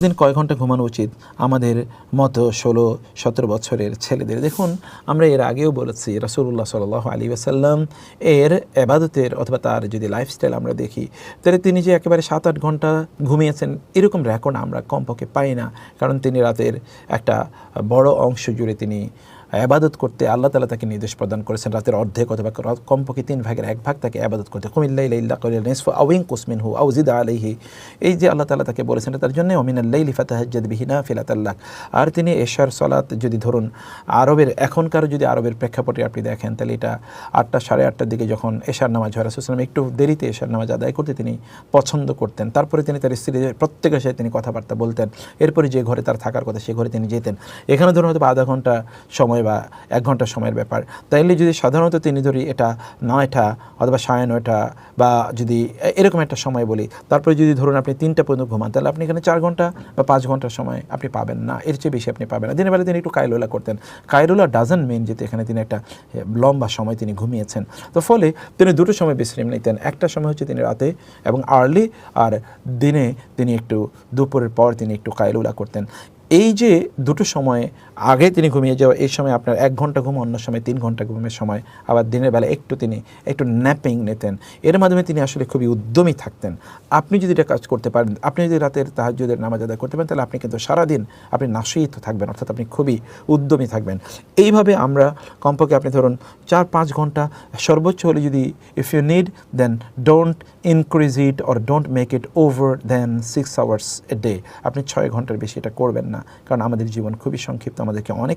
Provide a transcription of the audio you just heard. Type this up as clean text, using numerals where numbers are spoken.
দিন কয় ঘন্টা ঘুমানো উচিত আমাদের মতো 16-17 বছরের ছেলেদের? দেখুন, আমরা এর আগেও বলেছি রাসূলুল্লাহ সাল্লাল্লাহু আলাইহি ওয়াসাল্লাম এর ইবাদতের অথবা তার যদি লাইফস্টাইল আমরা দেখি, তাহলে তিনি যে একেবারে 7-8 ঘন্টা ঘুমিয়েছেন এরকম রেকর্ড আমরা কমপক্ষে পাই না। কারণ তিনি রাতের একটা বড় অংশ জুড়ে তিনি ইবাদত করতে আল্লাহ তাআলা তাকে নির্দেশ প্রদান করেছেন রাতের অর্ধেক অথবা কমপক্ষে 3 ভাগের 1 ভাগ তাকে ইবাদত করতে। কুমিল লাইলি ইল্লা কলিলান নিসফু আও ইনকুস মিনহু আও জিদ আলাইহি, এই যে আল্লাহ তাআলা তাকে বলেছেন তার জন্য ওমিনাল লাইলি ফাতাহাজ্জাদ বিহি নাফিলাতাল লাক। আর তিনি এশার সালাত যদি ধরুন আরবের এখনকার যদি আরবের প্রেক্ষাপটে আপনি দেখেন, তাহলে এটা 8টা 8:30টার দিকে যখন এশার নামাজ হয়, রাসূল সাল্লাল্লাহু আলাইহি ওয়াসাল্লাম একটু দেরিতে এশার নামাজ আদায় করতে তিনি পছন্দ করতেন। তারপরে তিনি তার স্ত্রীদের প্রত্যেকের সাথে তিনি কথাবার্তা বলতেন। এরপরে যে ঘরে তার থাকার কথা সে ঘরে তিনি যেতেন। এখানে ধরুন হয়তো আধা ঘন্টা সময় বা 1 ঘন্টা সময়ের ব্যাপার। তাইলে যদি সাধারণত তিনি ধরি এটা 9টা অথবা 9:30 বা যদি এরকম একটা সময় বলি, তারপরে যদি ধরুন আপনি 3টা পর্যন্ত ঘুমান, তাহলে আপনি এখানে 4 ঘন্টা বা 5 ঘন্টার সময় আপনি পাবেন না, এর চেয়ে বেশি আপনি পাবেন না। দিনের বেলা তিনি একটু কাইলুলা করতেন। কাইলুলা ডাজন্ট মিন যেতে এখানে তিনি একটা লম্বা সময় তিনি ঘুমিয়েছেন। তো ফলে তিনি দুটো সময় বিশ্রাম নিতেন। একটা সময় হচ্ছে তিনি রাতে এবং আর্লি, আর দিনে তিনি একটু দুপুরের পর তিনি একটু কাইলুলা করতেন। এই যে দুটো সময় আগে তিনি ঘুমিয়ে যাওয়া, এই সময় আপনার 1 ঘন্টা ঘুম, অন্য সময় 3 ঘন্টা ঘুমের সময়, আবার দিনের বেলা তিনি একটু ন্যাপিং নিতেন। এর মাধ্যমে তিনি আসলে খুবই উদ্যমী থাকতেন। আপনি যদি এটা কাজ করতে পারেন, আপনি যদি রাতের তাহাজ্জুদের নামাজ আদায় করতে পারেন, তাহলে আপনি কিন্তু সারাদিন আপনি নাশীত থাকবেন, অর্থাৎ আপনি খুবই উদ্যমী থাকবেন। এইভাবে আমরা কমপক্ষে আপনি ধরুন 4-5 ঘন্টা সর্বোচ্চ হলে, যদি if you need then don't increase it or don't make it over than 6 hours a day. আপনি 6 ঘন্টার বেশি এটা করবেন না, কারণ আমাদের জীবন খুবই সংক্ষিপ্ত, আমাদেরকে অনেক